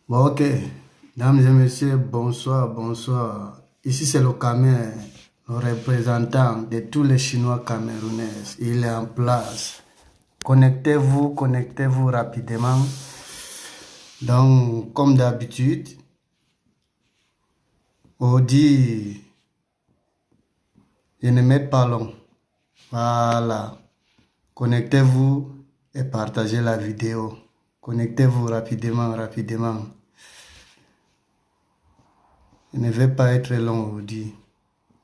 Bon, ok. Mesdames et messieurs, bonsoir, bonsoir. Ici, c'est le Cameroun, le représentant de tous les Chinois camerounais. Il est en place. Connectez-vous rapidement. Donc, comme d'habitude, on dit, je ne mets pas long. Voilà. Connectez-vous et partagez la vidéo. Connectez-vous rapidement. Je ne vais pas être long aujourd'hui.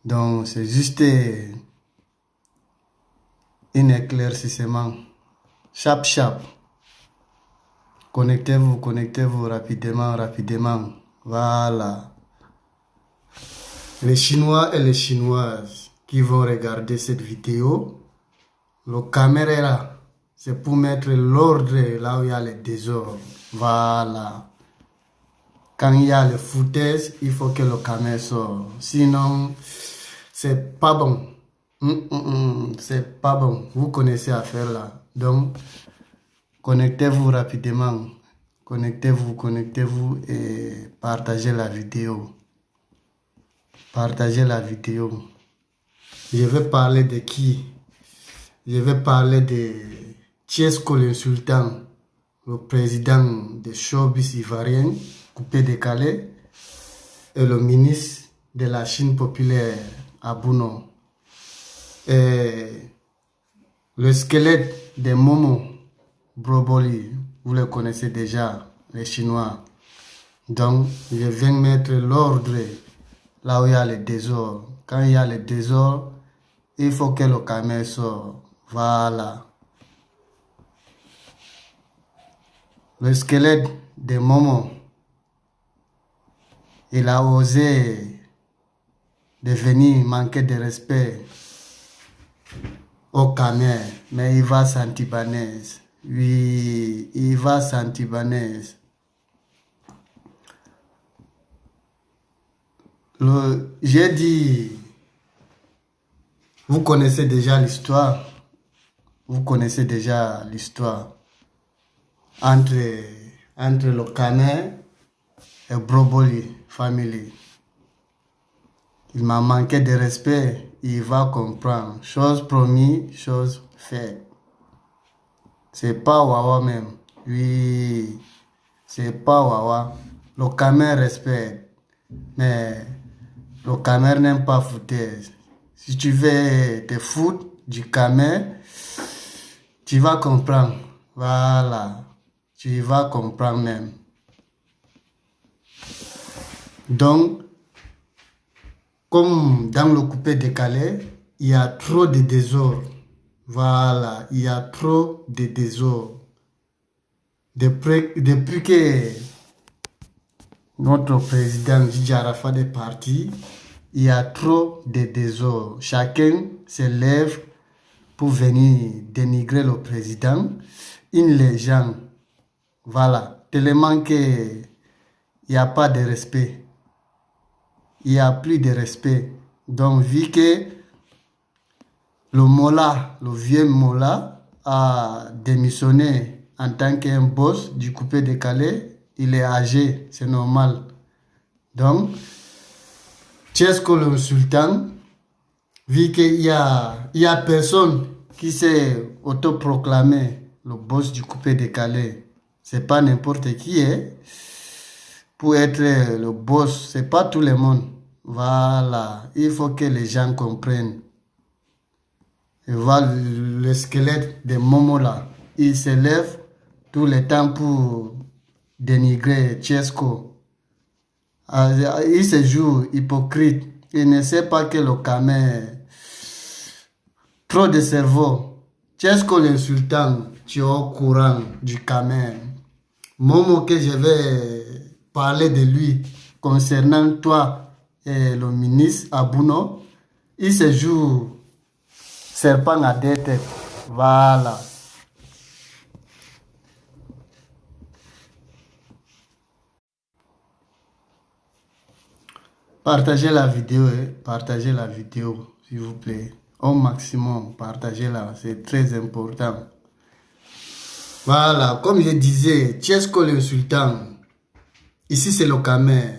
Donc, c'est juste un éclaircissement. Chap. Connectez-vous rapidement. Voilà. Les Chinois et les Chinoises qui vont regarder cette vidéo, le caméra, c'est pour mettre l'ordre là où il y a le désordre. Voilà. Quand il y a le foutaise, il faut que le caméra sorte. Sinon, c'est pas bon. C'est pas bon. Vous connaissez l'affaire là. Donc, connectez-vous rapidement. Connectez-vous et partagez la vidéo. Partagez la vidéo. Je vais parler de qui? Je vais parler de Tchesco l'insultant, le président de Showbiz ivoirien, coupé décalé, et le ministre de la Chine populaire, Abouno. Et le squelette de Momo Broboli, vous le connaissez déjà, les Chinois. Donc, je viens mettre l'ordre là où il y a le désordre. Quand il y a le désordre, il faut que le caméra sorte. Voilà. Le squelette de Momo, il a osé de venir manquer de respect au caméra, mais il va s'antibanaise. Oui, il va s'antibanaise. J'ai dit, vous connaissez déjà l'histoire. Vous connaissez déjà l'histoire entre le canet et Broboli Family. Il m'a manqué de respect, il va comprendre. Chose promise, chose faite. C'est pas Wawa même. Oui, c'est pas Wawa. Le camet respecte, mais le camet n'aime pas foutaise. Si tu veux te foutre du camet, tu vas comprendre. Voilà. Tu vas comprendre même. Donc, comme dans le coupé décalé, il y a trop de désordre. Voilà, il y a trop de désordre. Depuis que notre président Gigi Arafat est parti, il y a trop de désordre. Chacun se lève pour venir dénigrer le président. Une légende. Voilà, tellement qu'il n'y a pas de respect. Il n'y a plus de respect. Donc, vu que le vieux Mola, a démissionné en tant qu'un boss du coupé décalé, il est âgé, c'est normal. Donc, Tchesco le sultan, vu qu'il y a personne qui s'est autoproclamé le boss du coupé décalé, c'est pas n'importe qui est. Pour être le boss, c'est pas tout le monde. Voilà, il faut que les gens comprennent. Et voilà le squelette de Momo là. Il se lève tout le temps pour dénigrer Tchesco. Il se joue hypocrite. Il ne sait pas que le caméra, trop de cerveau. Tchesco l'insultant, tu es au courant du caméra. Momo que je vais parler de lui concernant toi et le ministre Abouno, il se joue serpent à deux têtes. Voilà. Partagez la vidéo, s'il vous plaît. Au maximum, partagez-la, c'est très important. Voilà, comme je disais, Tchesco le sultan, Ici, c'est le Camer.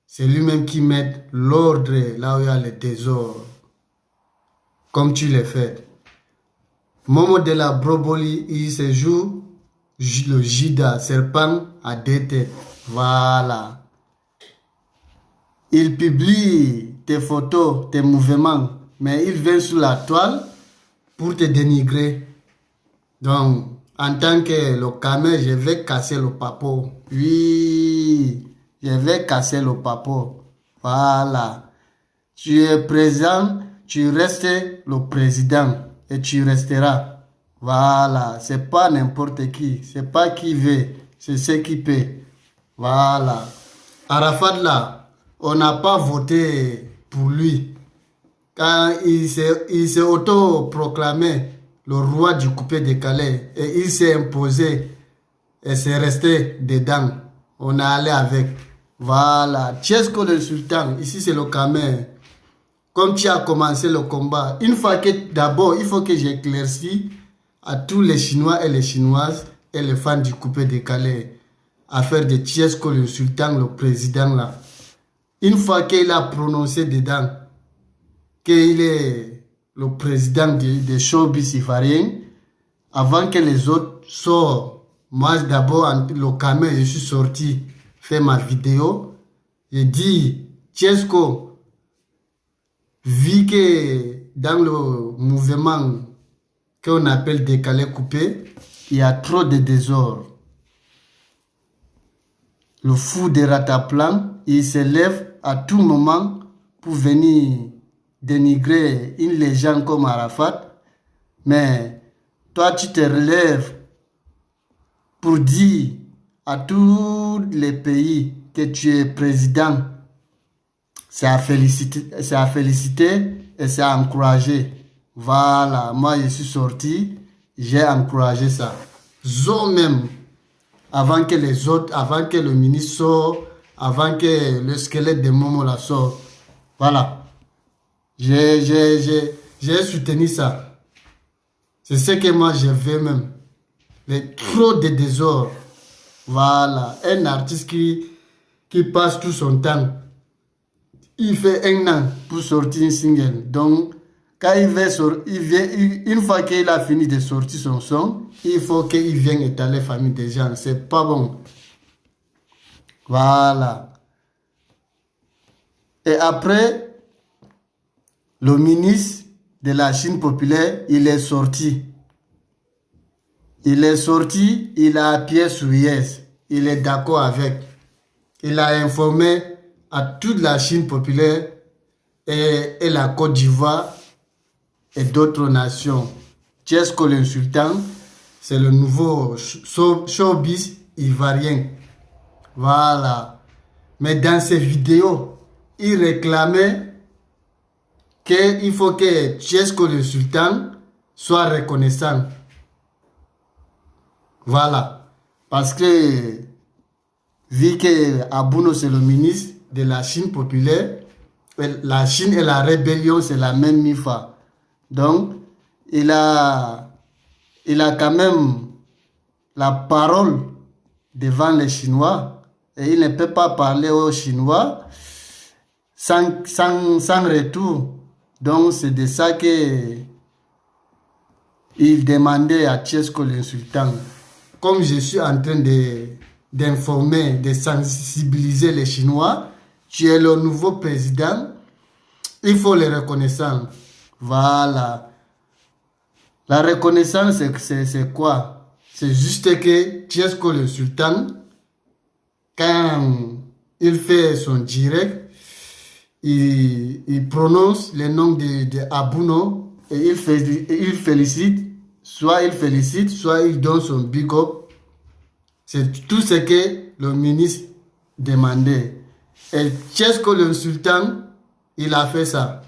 C'est lui-même qui met l'ordre là où il y a le désordre. Comme tu l'as fait. Momo de la Broboli, il se joue le Jida, serpent à deux têtes. Voilà. Il publie tes photos, tes mouvements, mais il vient sur la toile pour te dénigrer. Donc, en tant que le Camer, je vais casser le papo. Oui, je vais casser le papo. Voilà. Tu es présent, tu restes le président et tu resteras. Voilà. C'est pas n'importe qui. C'est pas qui veut, c'est ce qui peut. Voilà. Arafat là, on n'a pas voté pour lui. Quand il s'est auto-proclamé le roi du coupé décalé et il s'est imposé et c'est resté dedans. On a allé avec. Voilà. Tchesco le sultan, ici c'est le Camer. Comme tu as commencé le combat, une fois que d'abord, il faut que j'éclaircis à tous les Chinois et les Chinoises et les fans du coupé décalé affaire de Tchesco le sultan, le président là. Une fois qu'il a prononcé dedans qu'il est le président des showbiz ivoiriens, avant que les autres sortent, moi d'abord, le Camer, je suis sorti, faire ma vidéo. J'ai dit, Tchesco, vu que dans le mouvement qu'on appelle décalé coupé, il y a trop de désordre. Le fou de Rataplan, il se lève à tout moment pour venir dénigrer une légende comme Arafat, mais toi tu te relèves pour dire à tous les pays que tu es président. C'est à féliciter et c'est à encourager. Voilà, moi je suis sorti, j'ai encouragé ça. Zo même, avant que les autres, avant que le ministre sorte, avant que le squelette de Momo la sorte. Voilà. J'ai soutenu ça. C'est ce que moi je veux même. Trop de désordre. Voilà. Un artiste qui passe tout son temps. Il fait un an pour sortir un single. Donc, quand il vient, une fois qu'il a fini de sortir son son, il faut qu'il vienne étaler la famille des gens. C'est pas bon. Voilà. Et après, le ministre de la Chine populaire, il est sorti. Il est sorti, il a appuyé sur Yes. Il est d'accord avec. Il a informé à toute la Chine populaire et la Côte d'Ivoire et d'autres nations. Tchesco le sultan, c'est le nouveau showbiz ivoirien. Voilà. Mais dans ces vidéos, il réclamait qu'il faut que Tchesco le sultan soit reconnaissant. Voilà. Parce que, vu que Abouno c'est le ministre de la Chine populaire, la Chine et la rébellion c'est la même MIFA. Donc, il a quand même la parole devant les Chinois et il ne peut pas parler aux Chinois sans retour. Donc, c'est de ça que il demandait à Tchesco le sultan. Comme je suis en train d'informer, de sensibiliser les Chinois, tu es le nouveau président, il faut les reconnaissance. Voilà. La reconnaissance, c'est quoi? C'est juste que Tchesco le sultan, quand il fait son direct, il prononce le nom de Abouno et il félicite, soit il donne son big up. C'est tout ce que le ministre demandait. Et Tchesco le sultan, il a fait ça.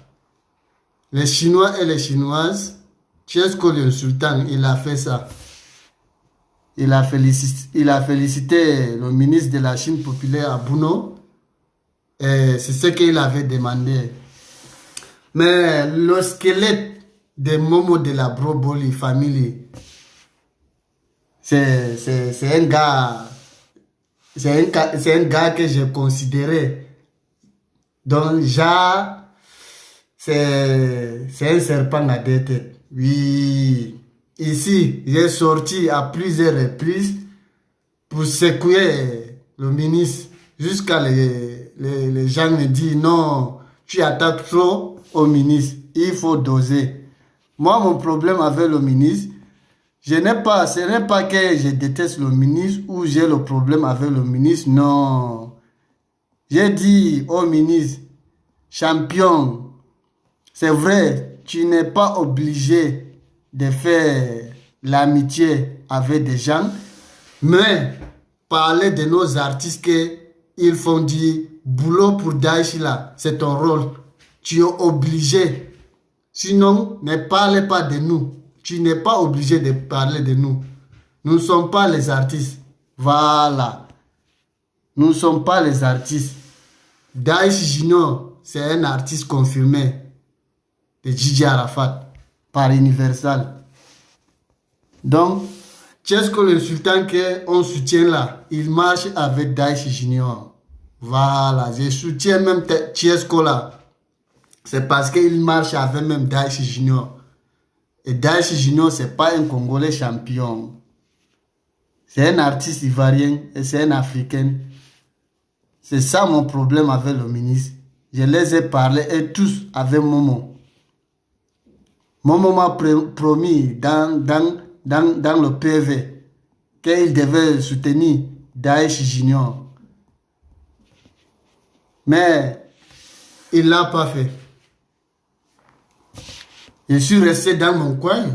Les Chinois et les Chinoises, Tchesco le sultan, il a fait ça. Il a félicité le ministre de la Chine populaire Abouno. Et c'est ce qu'il avait demandé. Mais le squelette de Momo de la Broboli family, c'est un gars c'est un gars que j'ai considéré. Donc, c'est un serpent à deux têtes. Oui, ici, j'ai sorti à plusieurs reprises pour secouer le ministre. Jusqu'à les gens me disent non, tu attaques trop au ministre. Il faut doser. Moi, mon problème avec le ministre, ce n'est pas que je déteste le ministre ou j'ai le problème avec le ministre. Non. J'ai dit au ministre, champion, c'est vrai, tu n'es pas obligé de faire l'amitié avec des gens, mais parler de nos artistes qu'ils font du boulot pour Daesh là, c'est ton rôle. Tu es obligé. Sinon, ne parlez pas de nous. Tu n'es pas obligé de parler de nous. Nous ne sommes pas les artistes. Voilà. Nous ne sommes pas les artistes. Daesh Junior, c'est un artiste confirmé de Gigi Arafat par Universal. Donc, Tchesco le sultan qu'on soutient là, il marche avec Daesh Junior. Voilà, je soutiens même Tchesco là. C'est parce qu'il marche avec même Daesh Junior. Et Daesh Junior, ce n'est pas un Congolais champion. C'est un artiste ivoirien et c'est un Africain. C'est ça mon problème avec le ministre. Je les ai parlé et tous avec Momo. Momo m'a promis dans le PV qu'il devait soutenir Daesh Junior. Mais il ne l'a pas fait. Je suis resté dans mon coin.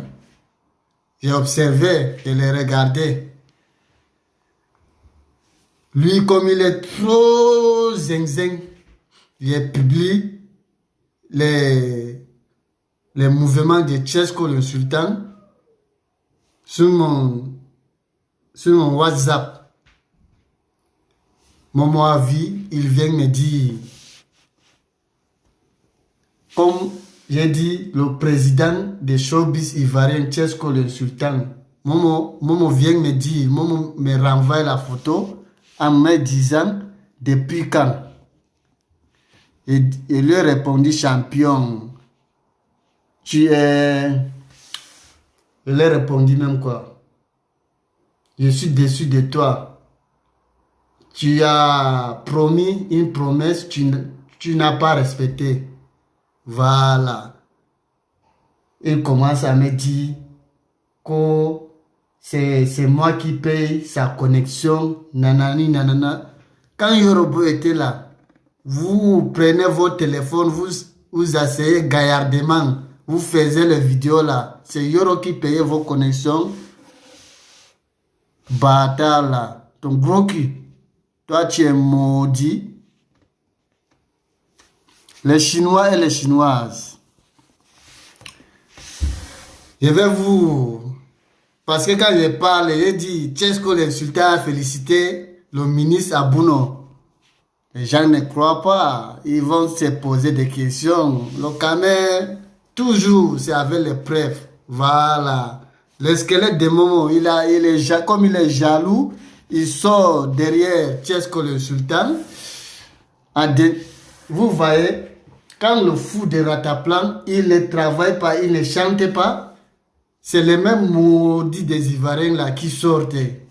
J'ai observé, je l'ai regardé. Lui, comme il est trop zing-zing, il publie les mouvements de Tchesco le sultan sur mon WhatsApp. Mon avis, il vient me dire, comme j'ai dit, le président de showbiz ivoirien Tchesco le sultan, Momo vient me dire, Momo me renvoie la photo en me disant depuis quand. Et il lui répondit champion. Tu es. Il lui répondit même quoi. Je suis déçu de toi. Tu as promis une promesse, tu n'as pas respecté. Voilà. Il commence à me dire que c'est moi qui paye sa connexion, nanani, nanana. Quand Yorobo était là, vous prenez votre téléphone, vous asseyez gaillardement, vous faisiez les vidéos là. C'est Yoro qui payait vos connexions. Bâtard là, ton gros cul. Toi, tu es maudit. Les Chinois et les Chinoises. Je vais vous... Parce que quand je parle, je dis, Tchesco le sultan a félicité le ministre Abouno. Les gens ne croient pas. Ils vont se poser des questions. Le Camer, toujours, c'est avec les preuves. Voilà. Le squelette de Momo, comme il est jaloux, il sort derrière Tchesco le sultan. Vous voyez, quand le fou de Rataplan, il ne travaille pas, il ne chante pas, c'est les mêmes maudits des Ivoiriens là qui sortaient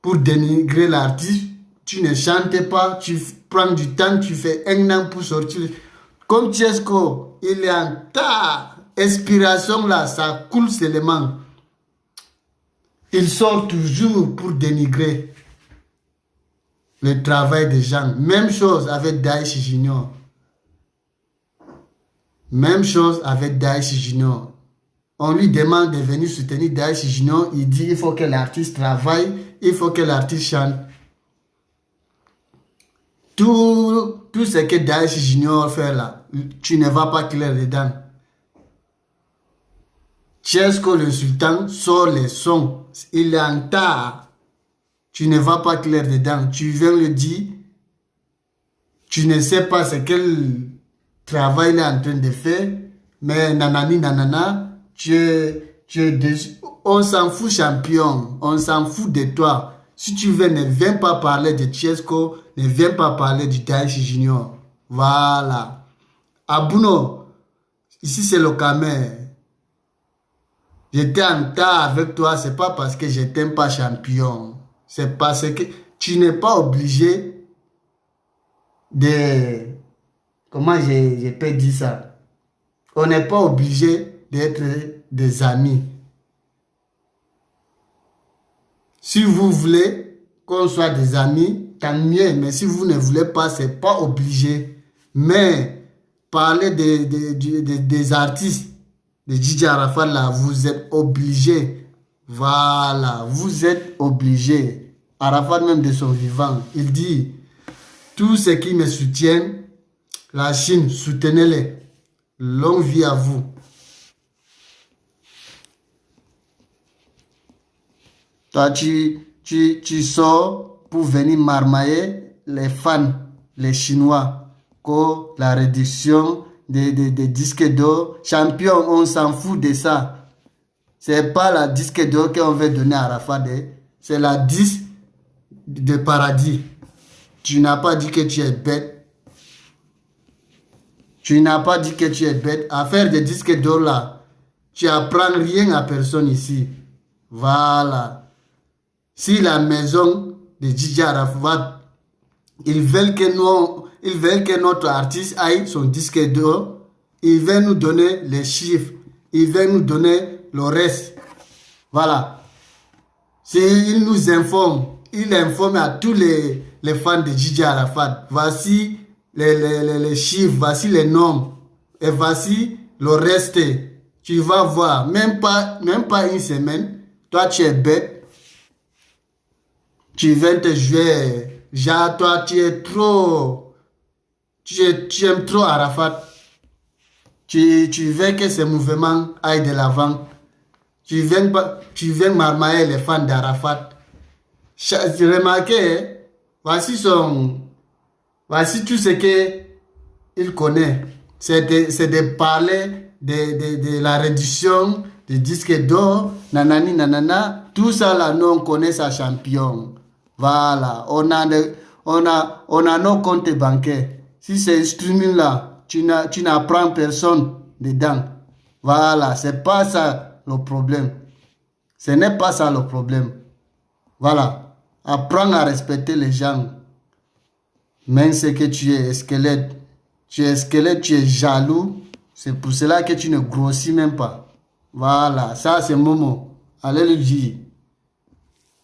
pour dénigrer l'artiste. Tu ne chantes pas, tu prends du temps, tu fais un an pour sortir. Comme Tchesco, il est en tas. Inspiration là, ça coule seulement. Il sort toujours pour dénigrer le travail des gens. Même chose avec Daesh Junior. Même chose avec Daesh Junior. On lui demande de venir soutenir Daesh Junior. Il dit il faut que l'artiste travaille, il faut que l'artiste chante. Tout ce que Daesh Junior fait là, tu ne vas pas clair dedans. Tchesco le sultan sort les sons. Il est en tas. Tu ne vas pas clair dedans. Tu viens le dire. Tu ne sais pas ce quel travail il est en train de faire. Mais nanani nanana. On s'en fout champion, on s'en fout de toi. Si tu veux, ne viens pas parler de Tchesco, ne viens pas parler du Daichi Junior. Voilà. Abuno, ici c'est le Camer. J'étais en tas avec toi, c'est pas parce que je t'aime pas champion. C'est parce que tu n'es pas obligé de... Comment je peux dire ça? On n'est pas obligé d'être des amis. Si vous voulez qu'on soit des amis, tant mieux. Mais si vous ne voulez pas, c'est pas obligé. Mais parler des artistes, de Djidji Arafat, là, vous êtes obligé. Voilà, vous êtes obligé. Arafat, même de son vivant, il dit, tous ceux qui me soutiennent, la Chine, soutenez-les. Longue vie à vous. Toi, tu sors pour venir marmailler les fans, les Chinois, que la réduction des disques d'or. Champion, on s'en fout de ça. C'est pas la disque d'or qu'on veut donner à Arafat, c'est la disque de paradis. Tu n'as pas dit que tu es bête. Tu n'as pas dit que tu es bête. À faire des disques d'or là, tu apprends rien à personne ici. Voilà. Si la maison de Djidji Arafat, ils veulent que notre artiste aille son disque d'or, ils veulent nous donner les chiffres, ils veulent nous donner le reste. Voilà. S'ils nous informent, ils informent à tous les fans de Djidji Arafat. Voici les chiffres, voici les noms, et voici le reste. Tu vas voir, même pas une semaine, toi tu es bête. Tu viens te jouer, genre toi tu es trop, tu aimes trop Arafat. Tu veux que ce mouvement aille de l'avant. Tu viens marmailler les fans d'Arafat. Remarquez, voici tout ce qu'il connaît. C'est de parler de la réduction des disques d'or, nanani nanana. Tout ça là, nous on connaît sa champion. Voilà, on a nos comptes bancaires. Si c'est streaming là, tu n'apprends personne dedans. Voilà, c'est pas ça le problème. Ce n'est pas ça le problème. Voilà, apprends à respecter les gens. Même si que tu es squelette, tu es jaloux. C'est pour cela que tu ne grossis même pas. Voilà, ça c'est Momo. Allez le dire.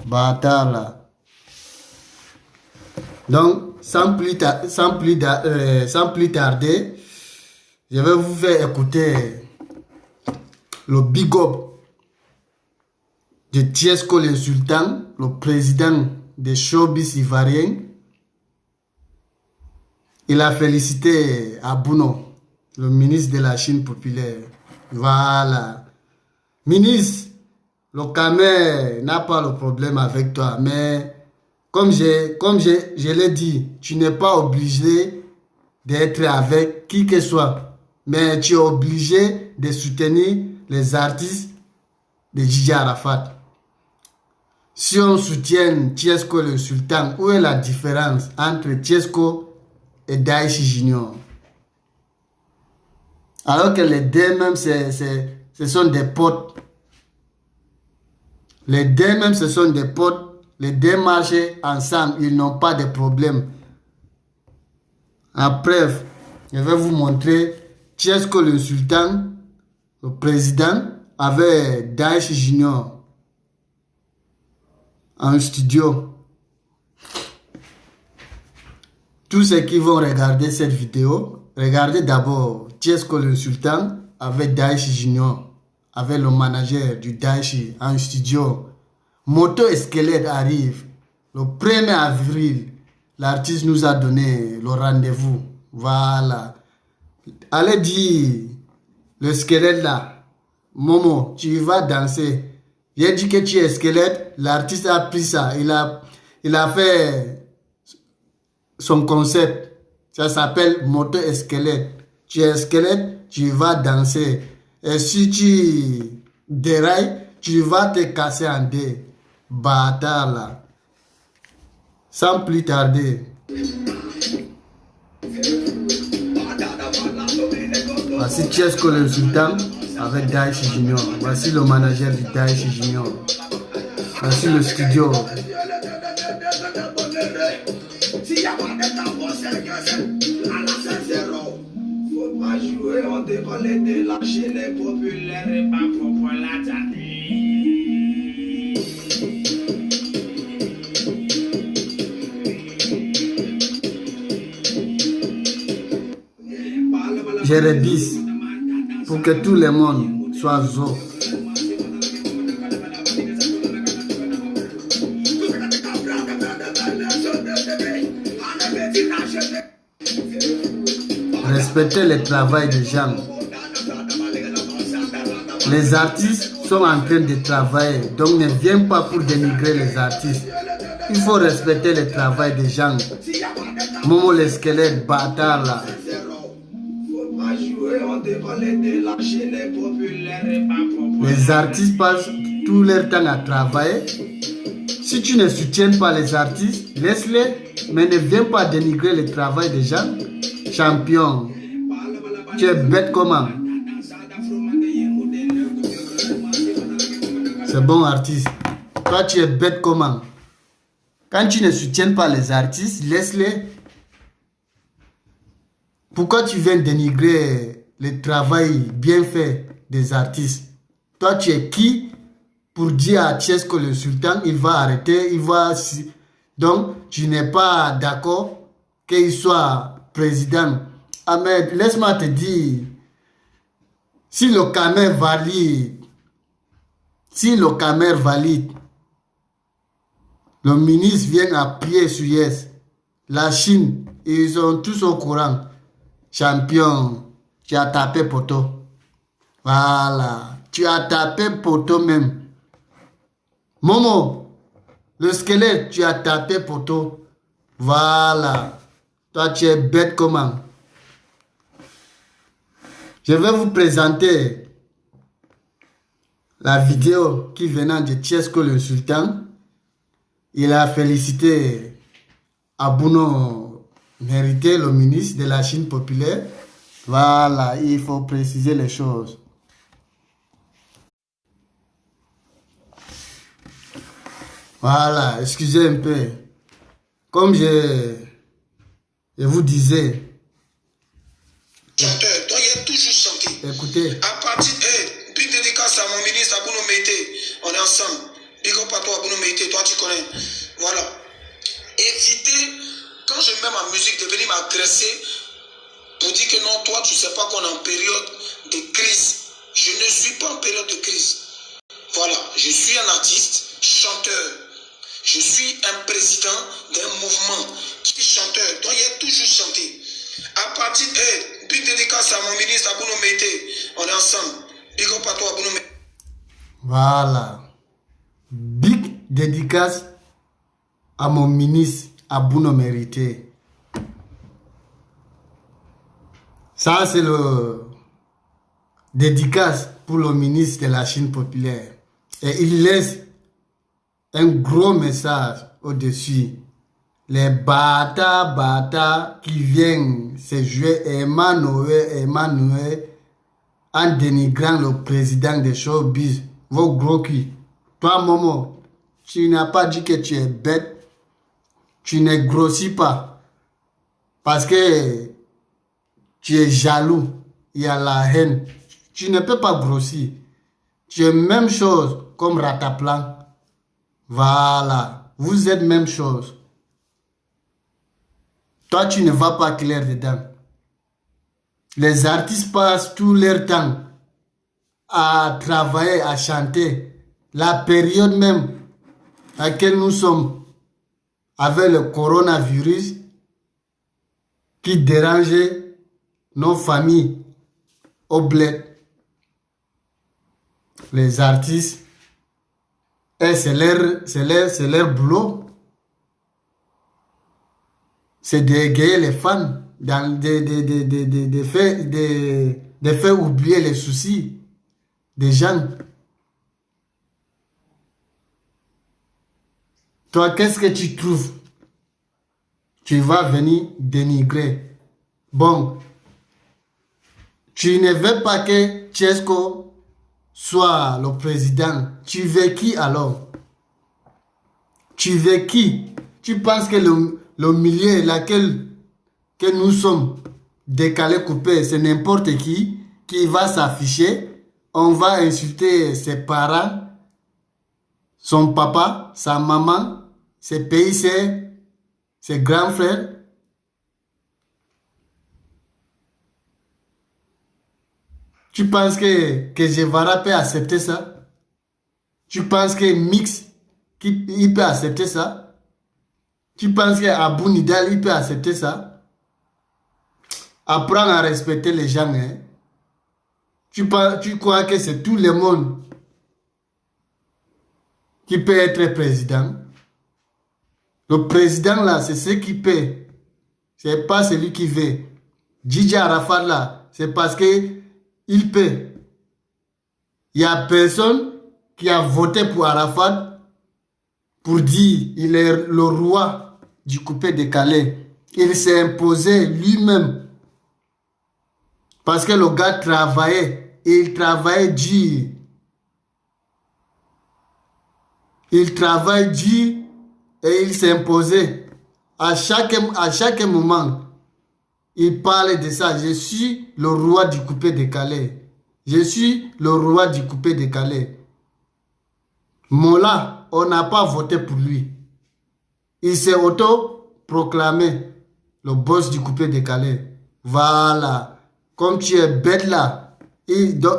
Bâtard là. Donc, sans plus tarder, je vais vous faire écouter le big up de Tchesco l'insultant, le président des showbiz ivoiriens. Il a félicité Abuno, le ministre de la Chine populaire. Voilà. Ministre, le Camer n'a pas le problème avec toi, mais comme je l'ai dit, tu n'es pas obligé d'être avec qui que ce soit, mais tu es obligé de soutenir les artistes de Djidji Arafat. Si on soutient Tchesco le sultan, où est la différence entre Tchesco et Daichi Junior? Alors que les deux même, ce sont des potes. Les deux même, ce sont des potes. Les deux marchent ensemble, ils n'ont pas de problème. Après, je vais vous montrer Tchesco le sultan, le président, avec Daichi Junior en studio. Tous ceux qui vont regarder cette vidéo, regardez d'abord Tchesco le sultan avec Daichi Junior, avec le manager du Daichi en studio. Moto Squelette arrive le 1er avril. L'artiste nous a donné le rendez-vous. Voilà. Allez dire le squelette là, Momo, tu vas danser. J'ai dit que tu es squelette. L'artiste a pris ça. Il a fait son concept. Ça s'appelle Moto Squelette. Tu es squelette, tu vas danser. Et si tu dérailles, tu vas te casser en deux. Bâtard là. Sans plus tarder, voici Chesco le Sultan avec Daichi Junior. Voici le manager du Daichi Junior. Voici le studio. Faut pas jouer, on décolle de lâcher les populaires et pas pour la tâter. Je rébisse pour que tout le monde soit zo. Respectez le travail des gens. Les artistes sont en train de travailler, donc ne viens pas pour dénigrer les artistes. Il faut respecter le travail des gens. Momo le squelette bâtard là. Les artistes passent tout leur temps à travailler. Si tu ne soutiens pas les artistes, laisse-les, mais ne viens pas dénigrer le travail des gens. Champion, tu es bête comment? C'est bon artiste. Toi tu es bête comment? Quand tu ne soutiens pas les artistes, laisse-les. Pourquoi tu viens dénigrer le travail bien fait des artistes? Toi tu es qui pour dire à Chesco le Sultan, il va arrêter, il va... Donc tu n'es pas d'accord qu'il soit président. Ahmed, laisse-moi te dire, si le Camer valide, le ministre vient appuyer sur Yes, la Chine, ils sont tous au courant. Champion, tu as tapé poteau. Voilà, tu as tapé poteau même. Momo, le squelette, tu as tapé poteau. Voilà. Toi, tu es bête comment? Je vais vous présenter la vidéo qui venant de Chesco le Sultan. Il a félicité Abouno Mérité, le ministre de la Chine populaire. Voilà, il faut préciser les choses. Voilà, excusez un peu. Comme je vous disais. Chanteur, donc il a toujours chanté. Écoutez. À partir de big dédicace à mon ministre Abouno Mété, on est ensemble. Big up à toi Abouno Mété, toi tu connais. Voilà. Évitez, quand je mets ma musique, de venir m'agresser pour dire que non, toi tu sais pas qu'on est en période de crise. Je ne suis pas en période de crise. Voilà, je suis un artiste, chanteur. Je suis un président d'un mouvement qui est chanteur. Donc il a toujours chanté. À partir de big dédicace à mon ministre Abouno Mété, on est ensemble. Big up à toi Abouno Mété. Voilà. Big dédicace à mon ministre Abouno Mérité. Ça, c'est le dédicace pour le ministre de la Chine populaire. Et il laisse un gros message au-dessus. Les bâtards qui viennent se jouer Emmanuel en dénigrant le président des showbiz. Vos gros culs. Toi, Momo, tu n'as pas dit que tu es bête. Tu ne grossis pas. Parce que tu es jaloux. Il y a la haine. Tu ne peux pas grossir. Tu es même chose comme Rataplan. Voilà. Vous êtes même chose. Toi, tu ne vas pas clair dedans. Les artistes passent tout leur temps à travailler, à chanter. La période même à laquelle nous sommes avec le coronavirus qui dérangeait nos familles au bled. Les artistes, c'est leur boulot. C'est d'égayer les fans, de faire oublier les soucis des gens. Toi, qu'est-ce que tu trouves tu vas venir dénigrer. Bon, tu ne veux pas que Tchesco soit le président. Tu veux qui alors? Tu veux qui? Tu penses que le milieu laquelle que nous sommes décalés, coupés, c'est n'importe qui va s'afficher. On va insulter ses parents, son papa, sa maman, ses pays, ses grands frères. Tu penses que Guevara peut accepter ça? Tu penses que Mix il peut accepter ça? Tu penses que Abou Nidal il peut accepter ça? Apprends à respecter les gens. Hein? Tu crois que c'est tout le monde qui peut être président? Le président là, c'est ce qui peut. C'est pas celui qui veut. Gigi Arafat là, c'est parce que il peut. Il n'y a personne qui a voté pour Arafat pour dire il est le roi du coupé décalé. Il s'est imposé lui-même. Parce que le gars travaillait. Il travaille dur. Il travaille dur et il s'est imposé. À chaque moment, il parle de ça. Je suis le roi du coupé décalé. Je suis le roi du coupé décalé. Mola, on n'a pas voté pour lui. Il s'est auto-proclamé le boss du coupé décalé. Voilà. Comme tu es bête là.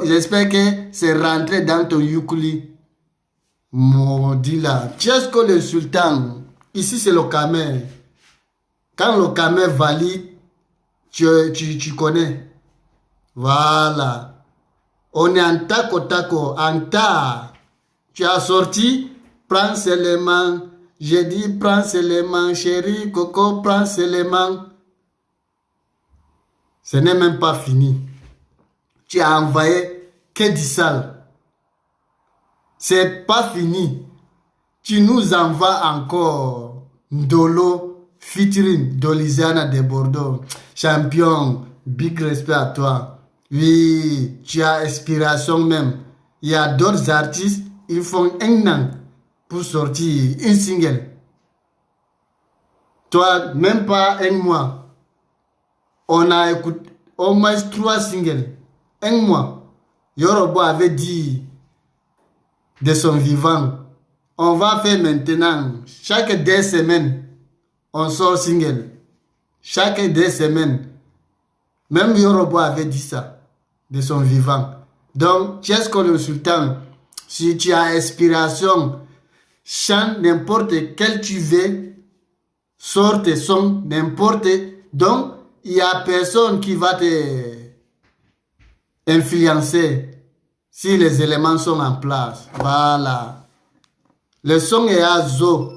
J'espère que c'est rentré dans ton yukuli. Maudit là. Tchesco le sultan. Ici c'est le Kamer. Quand le Kamer valide, tu connais. Voilà. On est en taco, en tas. Tu as sorti, prends seulement. J'ai dit, prends seulement, chérie, coco, prends seulement. Ce n'est même pas fini. Tu as envoyé que du sale. C'est pas fini. Tu nous envoies encore Ndolo, featuring Dolisiana de Bordeaux. Champion, big respect à toi. Oui, tu as inspiration même. Il y a d'autres artistes, ils font un an pour sortir un single. Toi, même pas un mois. On a écouté au moins 3 singles. Un mois. Yorobo avait dit de son vivant, on va faire maintenant, chaque 2 semaines, on sort single. Chaque 2 semaines. Même Yorobo avait dit ça, de son vivant. Donc, Tchesco le sultan, si tu as inspiration, chante n'importe quel tu veux, sort tes sons, n'importe. Donc, il n'y a personne qui va te influencer si les éléments sont en place. Voilà. Le son est à Zo.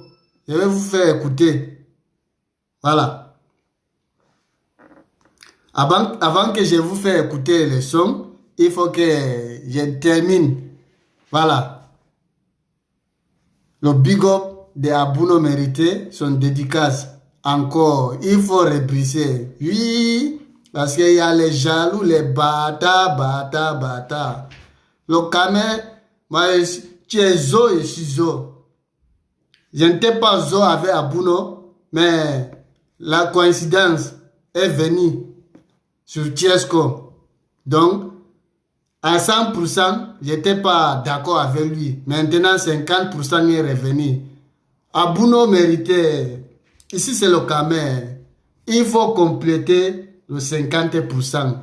Je vais vous faire écouter. Voilà. Avant que je vous fasse écouter le son, il faut que je termine. Voilà. Le big up de Abouno Mérité, son dédicace. Encore, il faut rebriser. Oui, parce qu'il y a les jaloux, les bata. Le Kamer, moi, tu es Zo et je suis Zo. Je n'étais pas Zo avec Abouno, mais la coïncidence est venue sur Tchesco. Donc, à 100%, je n'étais pas d'accord avec lui. Maintenant, 50% est revenu. Abouno Mérité. Ici, c'est le Kamer. Il faut compléter le 50%.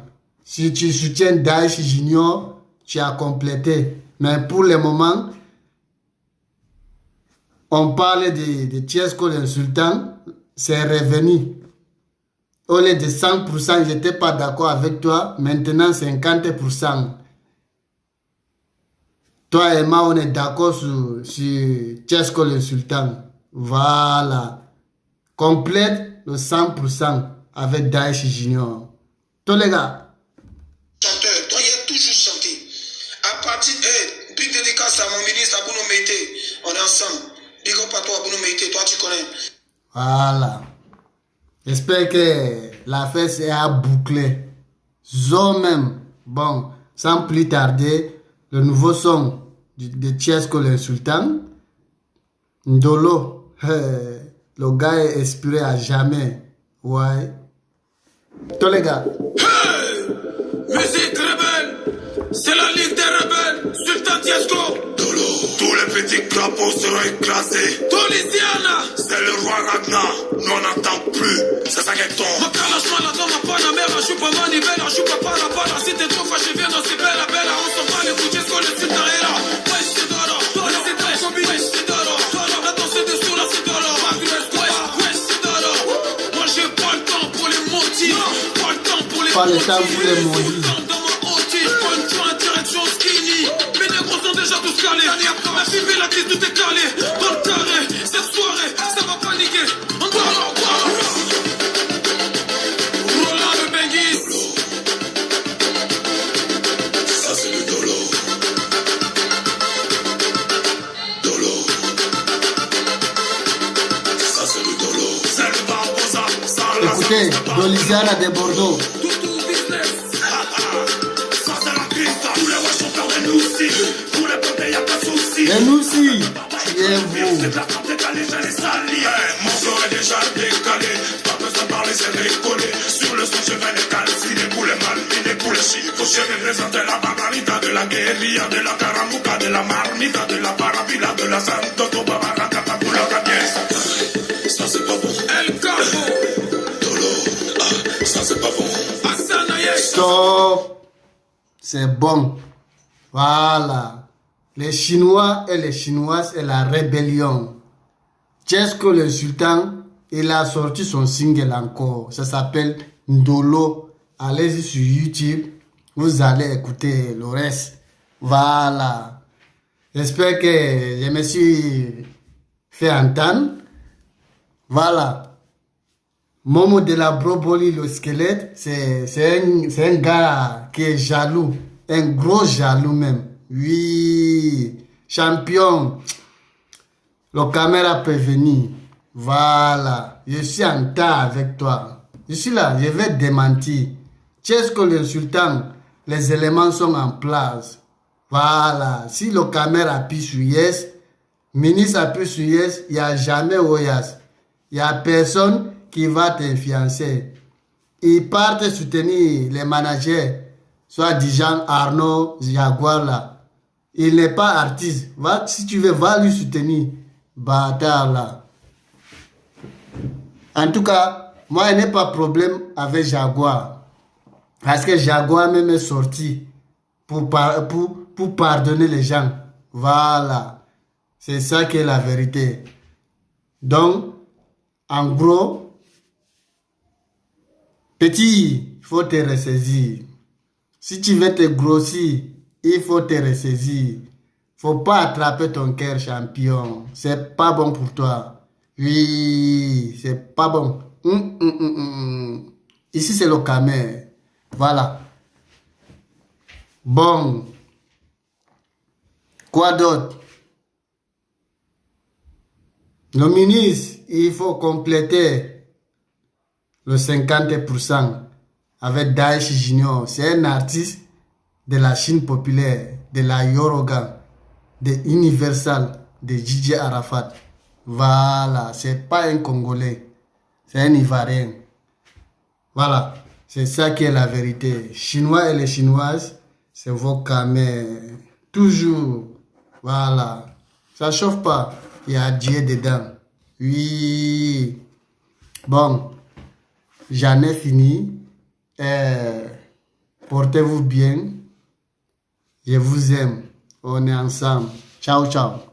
Si tu soutiens Daesh Junior, tu as complété. Mais pour le moment, on parle de Tchesco le sultan, c'est revenu. Au lieu de 100%, je n'étais pas d'accord avec toi. Maintenant, 50%. Toi et moi, on est d'accord sur Tchesco le sultan. Voilà. Complète le 100% avec Daesh Junior. Tous les gars. Chanteur, donc il a toujours chanté. À partir de big dédicace à mon ministre Abouno Meïté. On est ensemble. Big up à toi Abouno Meïté, toi tu connais. Voilà. J'espère que l'affaire sera bouclée. Zo même. Bon, sans plus tarder, le nouveau son de Tiesco le Sultan. Ndolo. Le gars est inspiré à jamais. Ouais. Tous les gars. Hey! Musique rebelle, c'est la Ligue des rebelles, Sultan Tiesco. Dolo, tous les petits crapauds seront écrasés. Tolisiana, c'est le roi Ragnar, nous on n'entend plus, c'est ça qui tombe. Ma calage malade dans ma panamera, je pas manivela, je pas para para. Si t'es trop fâché, viens dans ces bella bella, on s'en va les coups, Tiesco le Sultan est là. Wesh c'est Dolo, Dolo c'est très combi, wesh c'est Dolo, Dolo, la danse est dessous là c'est Dolo. Wesh c'est Dolo, moi j'ai pas le temps pour les motifs, pas le temps pour les Pas le temps pour les maudits. Direction skinny. Mes négros sont déjà tous calés. La fille la crise, tout est calé. Dans le carré, cette soirée, ça va paniquer. On parle. Roland le Benguis. Ça c'est le Dolo. Dolo. Ça c'est le Dolo. C'est le Barbosa. Écoutez, Dolisiana de Bordeaux. Et nous aussi, et vous. Mon corps est déjà décalé, pas besoin de parler, c'est décollé. Sur le son, je vais les calciner pour les malines, pour les chicos. Je représente la barbarita de la guérilla, de la caramuca, de la marmita, de la parabila, de la santo, toba, baracata, pour la cabiès. Ça c'est pas bon. El Capo. Dolo. Ah, ça c'est pas bon. Asana, Stop. C'est bon. Voilà. Les Chinois et les Chinoises et la rébellion. Tiesco le Sultan, il a sorti son single encore. Ça s'appelle Ndolo. Allez-y sur YouTube. Vous allez écouter le reste. Voilà. J'espère que je me suis fait entendre. Voilà. Momo de la Broboli, le squelette, c'est un gars qui est jaloux. Un gros jaloux même. Oui, champion. Le caméra peut venir. Voilà. Je suis en tas avec toi. Je suis là, je vais démentir. Tiesco le Sultan, les éléments sont en place. Voilà. Si le caméra appuie sur yes, ministre appuie sur yes, il n'y a jamais Oyas. Il n'y a personne qui va t'influencer. Ils partent soutenir les managers, soit Dijan, Arnaud, Jaguar là. Il n'est pas artiste. Va, si tu veux, va lui soutenir. Bâtard là. En tout cas, moi, il n'y a pas de problème avec Jaguar. Parce que Jaguar même est sorti pour pardonner les gens. Voilà. C'est ça qui est la vérité. Donc, en gros, petit, il faut te ressaisir. Si tu veux te grossir, il faut te ressaisir. Faut pas attraper ton cœur champion. C'est pas bon pour toi. Oui, c'est pas bon. Ici, c'est le camé. Voilà. Bon. Quoi d'autre? Le ministre, il faut compléter le 50% avec Daesh Junior. C'est un artiste de la Chine populaire, de la Yoruba, de Universal, de Gigi Arafat. Voilà, c'est pas un Congolais, c'est un Ivoirien. Voilà, c'est ça qui est la vérité. Chinois et les Chinoises, c'est vos camés. Toujours. Voilà. Ça chauffe pas. Il y a Dieu dedans. Oui. Bon, j'en ai fini. Portez-vous bien. Je vous aime. On est ensemble. Ciao, ciao.